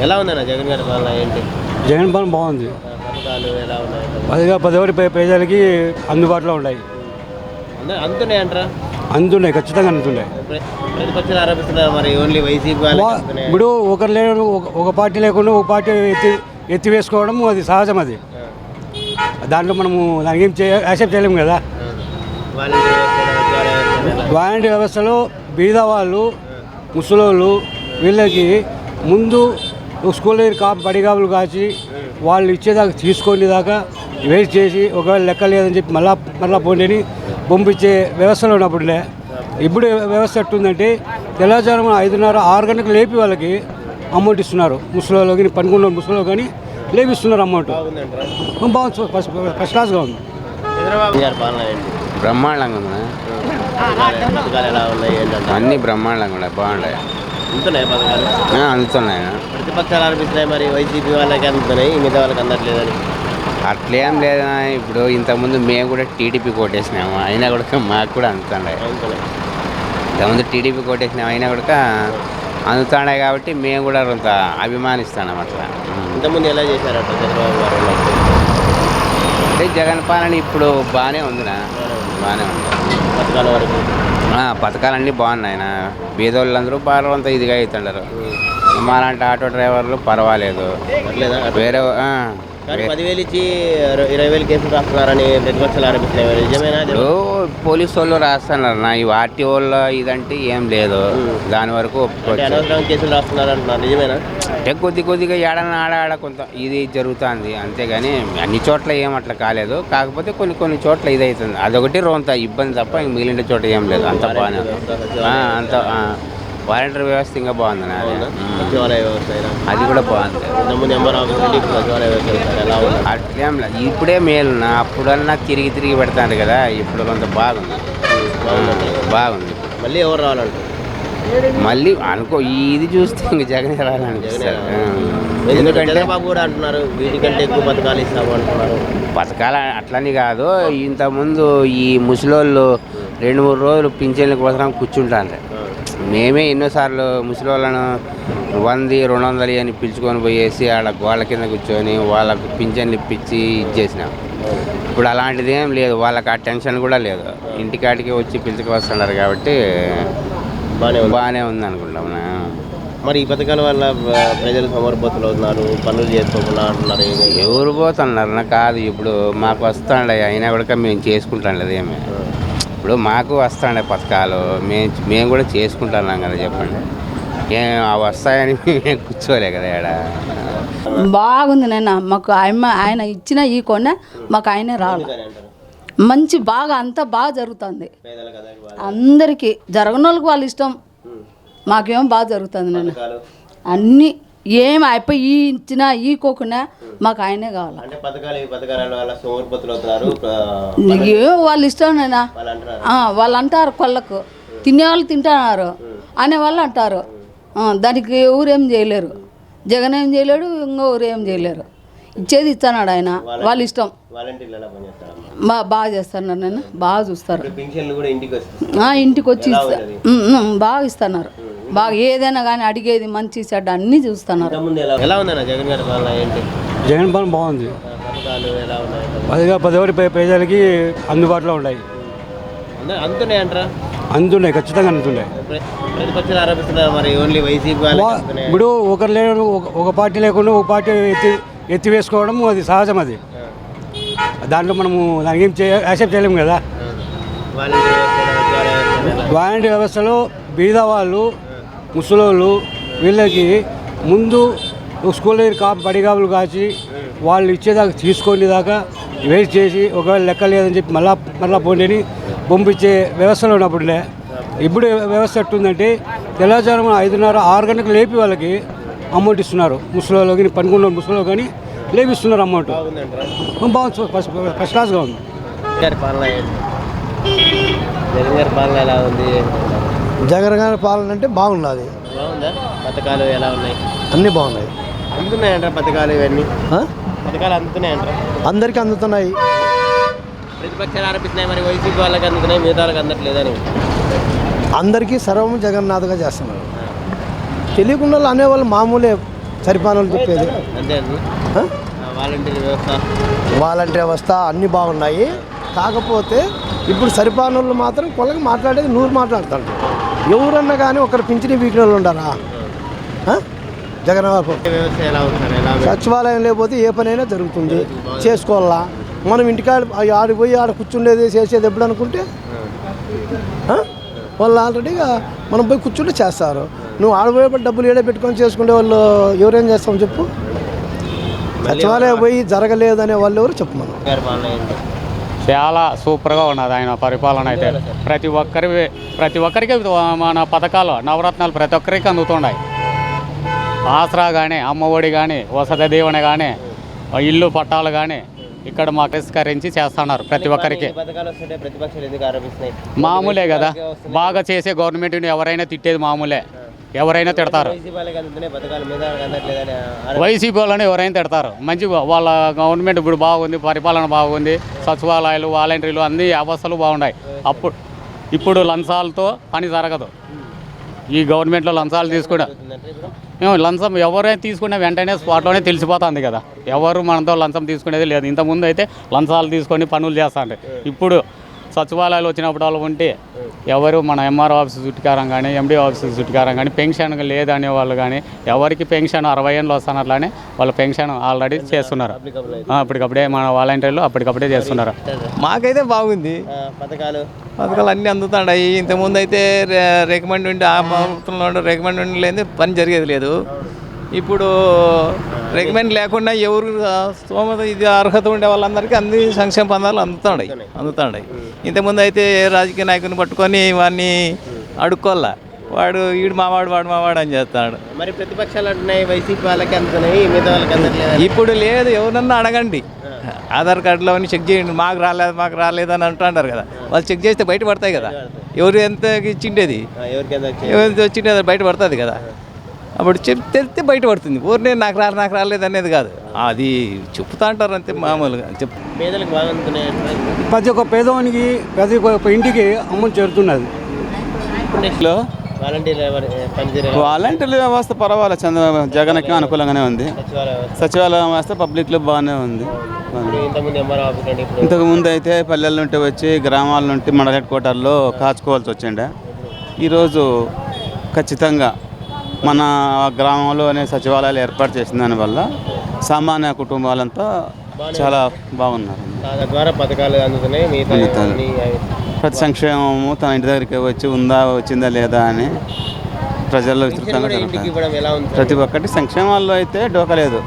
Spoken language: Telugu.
ఎలా ఉందన్న జగన్ గారి పాలన ఏంటి? జగన్ పాలన బాగుంది. పథకాలు ఎలా ఉన్నాయి? పదివేల పేదలకి అందుబాటులో ఉన్నాయి. అందుతున్నాయి అంటారా? అందుతున్నాయి, ఖచ్చితంగా అందుతున్నాయి. ప్రతిపక్షాలు ఆరోపిస్తున్నారు మరి ఓన్లీ వైసీపీ ఇప్పుడు ఒక పార్టీ లేకుండా ఒక పార్టీ ఎత్తి వేసుకోవడం అది సహజం. అది దాంట్లో మనము దానికి ఏం యాక్సెప్ట్ చేయలేము కదా. వాలంటీర్ వ్యవస్థలో బీద వాళ్ళు, ముసలోళ్ళు వీళ్ళకి ముందు స్కూల్ పడిగాపులు కాచి వాళ్ళు ఇచ్చేదాకా తీసుకొని దాకా వెయిట్ చేసి ఒకవేళ లెక్క లేదని చెప్పి మళ్ళా పోండిని పంపించే వ్యవస్థలో ఉన్నప్పుడులే. ఇప్పుడు వ్యవస్థ ఎట్టుందంటే తెల్లవారుజామున 5:30-6 గంటలకు లేపి వాళ్ళకి అమౌంట్ ఇస్తున్నారు. ముసలిలో కానీ పనుకున్న ముసలిలో కానీ లేపిస్తున్నారు అమౌంట్. బాగుంది, ఫస్ట్ క్లాస్గా ఉంది. బ్రహ్మాండంగా ఉన్నాయి, అన్నీ బ్రహ్మాండంగా ఉన్నాయి, బాగున్నాయి, అందుతున్నాయి. ప్రతిపక్షాలు ఆరోపిస్తున్నాయి మరి వైసీపీ వాళ్ళకి అందుతున్నాయి, మిగతా వాళ్ళకి అందట్లేదని. అట్లేం లేదా, ఇప్పుడు ఇంతకుముందు మేము కూడా టీడీపీ కోటేసినాము, అయినా కూడా మాకు కూడా అందుతున్నాయి. ఇంతకుముందు టీడీపీ కోటేసినాము, అయినా కూడా అందుతున్నాయి కాబట్టి మేము కూడా కొంత అభిమానిస్తున్నాం. అట్లా ఇంతకుముందు ఎలా చేశారట చంద్రబాబు గారు? అంటే జగన్ పాలన ఇప్పుడు బాగానే ఉందినా, బాగానే ఉంది. పథకాల వరకు పథకాలన్నీ బాగున్నాయి. బీదోళ్ళందరూ బాగా అంతా ఇదిగా అవుతుండారు. మాలాంటి ఆటో డ్రైవర్లు పర్వాలేదు. వేరే 10,000 ఇచ్చి 20,000 కేసులు రాస్తున్నారని ప్రతిపక్షాలు ఆరోపిస్తున్నాయి, నిజమేనా? పోలీసు వాళ్ళు రాస్తున్నారు నా, ఈ ఆర్టీ వాళ్ళు ఇదంటే ఏం లేదు. దాని వరకు కేసులు రాస్తున్నారు అంటున్నారు, నిజమేనా? అంటే కొద్దిగా ఏడన్నా ఆడ కొంత ఇది జరుగుతుంది, అంతేగాని అన్ని చోట్ల ఏం అట్లా కాలేదు. కాకపోతే కొన్ని చోట్ల ఇది అవుతుంది, అదొకటి రోంత ఇబ్బంది తప్ప ఇంక మిగిలిన చోట ఏం లేదు, అంత బాగానే అంత వాలంటీర్ వ్యవస్థ ఇంకా బాగుంది. అది కూడా బాగుంది. అట్లేం లేదు, ఇప్పుడే మేలున్నా, అప్పుడన్నా తిరిగి పెడతాను కదా, ఇప్పుడు కొంత బాగుంది. మళ్ళీ ఎవరు రావాలంటే మళ్ళీ అనుకో ఇది చూస్తే ఇంక జగన్ రావాలనిపిస్తారు. ఎందుకంటే బాబు కూడా అంటున్నారు వీటికంటే ఎక్కువ పథకాలు ఇస్తాము అంటున్నారు. పథకాలు అట్లని కాదు, ఇంతకుముందు ఈ ముసలోళ్ళు 2-3 రోజులు పింఛన్ల కోసం కూర్చుంటారు. మేమే ఎన్నోసార్లు ముసలి వాళ్ళను 100-200 అని పిలుచుకొని పోయేసి ఆడ గోళ్ళ కింద కూర్చొని వాళ్ళకు పింఛన్లు ఇప్పించి ఇచ్చేసినాం. ఇప్పుడు అలాంటిది ఏం లేదు, వాళ్ళకి ఆ టెన్షన్ కూడా లేదు. ఇంటికాడికి వచ్చి పిలుచుకు వస్తున్నారు కాబట్టి బాగానే ఉంది అనుకుంటాం. మరి ఈ పథకాల వల్ల ప్రజలు సమర్పతులు అవుతున్నారు, పనులు చేసుకోకుండా అంటున్నారు. ఎవరు పోతున్నారు కాదు, ఇప్పుడు మాకు వస్తాండే, అయినా కూడా మేము చేసుకుంటాం లేదు. ఏమి ఇప్పుడు మాకు వస్తాండే పథకాలు, మేము కూడా చేసుకుంటున్నాం కదా. చెప్పండి, ఏం వస్తాయని మేము కూర్చోలే కదా ఇక్కడ. బాగుంది నాన్న, మాకు ఆయన ఇచ్చిన ఈ కొన్న మాకు ఆయనే రావాలి. మంచి బాగా అంతా బాగా జరుగుతుంది, అందరికీ జరగని వాళ్ళకి వాళ్ళ ఇష్టం. మాకేమో బాగా జరుగుతుంది నాన్న, అన్నీ ఏం అయిపోయి ఈ ఇచ్చినా ఈ కోకున్నా మాకు ఆయనే కావాలి. ఏమో వాళ్ళ ఇష్టం నాన్న, వాళ్ళు అంటారు కొల్లకు తినేవాళ్ళు తింటున్నారు అనే వాళ్ళు అంటారు. దానికి ఎవరేం చేయలేరు, జగన్ ఏం చేయలేడు, ఇంకో ఊరు ఏం చేయలేరు. ఇచ్చేది ఇస్తున్నాడు ఆయన, వాళ్ళ ఇష్టం. బాగా చేస్తున్నారు నేను, బాగా చూస్తారు. ఇంటికి వచ్చి బాగా ఇస్తున్నారు, బాగా ఏదైనా కానీ అడిగేది మంచి చెడ్డ అన్నీ చూస్తున్నారు. జగన్ పాలన బాగుంది. 10,000 పేదలకి అందుబాటులో ఉన్నాయి. అందుతున్నాయి, ఖచ్చితంగా అందుతున్నాయి. ప్రతిపక్షాలు ఆరోపిస్తున్నారు మరి ఓన్లీ వైసీపీ ఇప్పుడు ఒక పార్టీ లేకుండా ఒక పార్టీ ఎత్తి వేసుకోవడం అది సహజం. అది దాంట్లో మనము దానికి ఏం యాక్సెప్ట్ చేయలేము కదా. వాలంటీర్ వ్యవస్థలో బీద వాళ్ళు, ముసలోళ్ళు వీళ్ళకి ముందు స్కూల్ పడిగాపులు కాచి వాళ్ళు ఇచ్చేదాకా తీసుకొని దాకా వెయిట్ చేసి ఒకవేళ లెక్క లేదని చెప్పి మళ్ళా పోండిని పంపించే వ్యవస్థలో ఉన్నప్పుడులే. ఇప్పుడు వ్యవస్థ ఎట్టుందంటే తెల్లవారుజామున 5:30-6 గంటలకు లేపి వాళ్ళకి అమౌంట్ ఇస్తున్నారు. ముసలిలో కానీ పనుకున్న ముసలిలో కానీ లేపిస్తున్నారు అమౌంట్. బాగుంది, ఫస్ట్ క్లాస్గా ఉంది. జగన్ గారి పాలన అంటే బాగున్నది. పథకాలు ఎలా ఉన్నాయి? అన్నీ బాగున్నాయి. అందుతున్నాయంటారా పథకాలు? ఇవన్నీ పథకాలు అందుతున్నాయంటారా? అందరికీ అందుతున్నాయి. ప్రతిపక్షాలు ఆరోపిస్తున్నాయి మరి వైసీపీ వాళ్ళకి అందుతున్నాయి, మిగతా వాళ్ళకి అందట్లేదని. అందరికీ సర్వం జగన్నాథ్గా చేస్తున్నారు. తెలియకుండా అనేవాళ్ళు మామూలే, సరిపాలనలు చెప్పేది. అంతే అండి. ఆ? వాలంటీర్ వ్యవస్థ వాలంటీర్ వ్యవస్థ అన్నీ బాగున్నాయి. కాకపోతే ఇప్పుడు సరిపాలనలు మాత్రం కొల్లకి మాట్లాడేది 100 మాట్లాడుతాడు. ఎవరన్నా కానీ ఒకరు పింఛని వీకిన వాళ్ళు ఉండారా? జగన్ వ్యవస్థ ఎలా ఉంటుంది? ఎలా సచివాలయం లేకపోతే ఏ పనైనా జరుగుతుంది, చేసుకోవాలా. మనం ఇంటికాడ ఆడిపోయి ఆడ కూర్చుండేది చేసేది ఎప్పుడు అనుకుంటే వాళ్ళు ఆల్రెడీగా మనం పోయి కూర్చుంటే చేస్తారు. నువ్వు ఆడపోయేప్పుడు డబ్బులు ఏడే పెట్టుకొని చేసుకుంటే వాళ్ళు ఎవరేం చేస్తాం చెప్పు? సచివాలయం పోయి జరగలేదనే వాళ్ళు ఎవరు చెప్పు మనం. గారి పాలన ఏంటి? చాలా సూపర్గా ఉన్నది ఆయన పరిపాలన అయితే. ప్రతి ఒక్కరికి మన పథకాలు నవరత్నాలు ప్రతి ఒక్కరికి అందుతున్నాయి. ఆసరా కానీ, అమ్మఒడి కానీ, వసతి దీవెన కానీ, ఇల్లు పట్టాలు కానీ ఇక్కడ మాకు పరిష్కరించి చేస్తున్నారు ప్రతి ఒక్కరికి. పథకాలు వస్తుంటే ప్రతిపక్షాలు ఎందుకు ఆరోపిస్తున్నాయి? మామూలే కదా, బాగా చేసే గవర్నమెంట్ని ఎవరైనా తిట్టేది మామూలే, ఎవరైనా తిడతారు. వైసీపీ వాళ్ళని ఎవరైనా తిడతారు. మంచి వాళ్ళ గవర్నమెంట్ ఇప్పుడు బాగుంది, పరిపాలన బాగుంది, సచివాలయాలు, వాలంటీర్లు అన్ని వ్యవస్థలు బాగున్నాయి. ఇప్పుడు లంచాలతో పని జరగదు. ఈ గవర్నమెంట్లో లంచాలు తీసుకున్నా లంచం ఎవరైనా తీసుకున్నా వెంటనే స్పాట్లోనే తెలిసిపోతుంది కదా, ఎవరు మనతో లంచం తీసుకునేది లేదు. ఇంతకుముందు అయితే లంచాలు తీసుకొని పనులు చేస్తాంటే, ఇప్పుడు సచివాలయాలు వచ్చినప్పుడు వాళ్ళు ఉంటే ఎవరు మన ఎంఆర్ఓ ఆఫీస్ చుట్టుకారం కానీ, ఎండి ఆఫీస్ చుట్టుకారం కానీ పెన్షన్ లేదనే వాళ్ళు కానీ, ఎవరికి పెన్షన్ 60 ఏళ్ళు వస్తున్నట్లానే వాళ్ళ పెన్షన్ ఆల్రెడీ చేస్తున్నారు. అప్పటికప్పుడే మన వాలంటీర్లు అప్పటికప్పుడే చేస్తున్నారు. మాకైతే బాగుంది. పథకాలు అన్నీ అందుతున్నాయి. ఇంతకుముందు అయితే రికమెండ్ ఉండి ఆ ప్రభుత్వంలో రికమెండ్ ఉండి లేని పని జరిగేది లేదు. ఇప్పుడు రికమెండ్ లేకుండా ఎవరు స్తోమత ఇది అర్హత ఉండే వాళ్ళందరికీ అన్ని సంక్షేమ పథకాలు అందుతున్నాయి. ఇంతకుముందు అయితే రాజకీయ నాయకుని పట్టుకొని వాడిని అడుక్కోవాలా, వాడు ఈడు మావాడు వాడు మావాడు అని చేస్తాడు. మరి ప్రతిపక్షాలు అంటున్నాయి వైసీపీ వాళ్ళకి అందుతున్నాయి, మిగతా వాళ్ళకి అందట్లేదు. ఇప్పుడు లేదు, ఎవరన్నా అడగండి, ఆధార్ కార్డులో అన్నీ చెక్ చేయండి, మాకు రాలేదు అని అంటున్నారు కదా. వాళ్ళు చెక్ చేస్తే బయట పడతాయి కదా, ఎవరు ఎంత ఇచ్చిండేది, ఎవరికి వచ్చిండేది బయట పడుతుంది కదా. అప్పుడు తెలిస్తే బయట పడుతుంది. ఊరినే నాకు రాలేదు అనేది కాదు, అది చెప్తా అంటారు అంతే మామూలుగా. పేదలకు బాగా అందుతున్నాయి. ప్రతి ఒక్క పేదవానికి ప్రతి ఒక్క ఇంటికి అమౌంట్ చేరుతున్నది. వాలంటీర్ల వ్యవస్థ పర్వాలేదు, జగన్కి అనుకూలంగానే ఉంది. సచివాలయ వ్యవస్థ పబ్లిక్లో బాగానే ఉంది. ఇంతకుముందు అయితే పల్లెల నుండి వచ్చి గ్రామాల నుండి మండల హెడ్ క్వార్టర్లో కాచుకోవాల్సి వచ్చిండే. ఈరోజు ఖచ్చితంగా మన గ్రామంలోనే సచివాలయాలు ఏర్పాటు చేసిన దానివల్ల సామాన్య కుటుంబాలంతా చాలా బాగున్నారు. ద్వారా పథకాలు అందుతున్నాయి. ప్రతి సంక్షేమము తన ఇంటి దగ్గరికి వచ్చి వచ్చిందా లేదా అని ప్రజల్లో విస్తృతంగా జరుగుతుంది. ప్రతి ఒక్కటి సంక్షేమాల్లో అయితే డోకలేదు.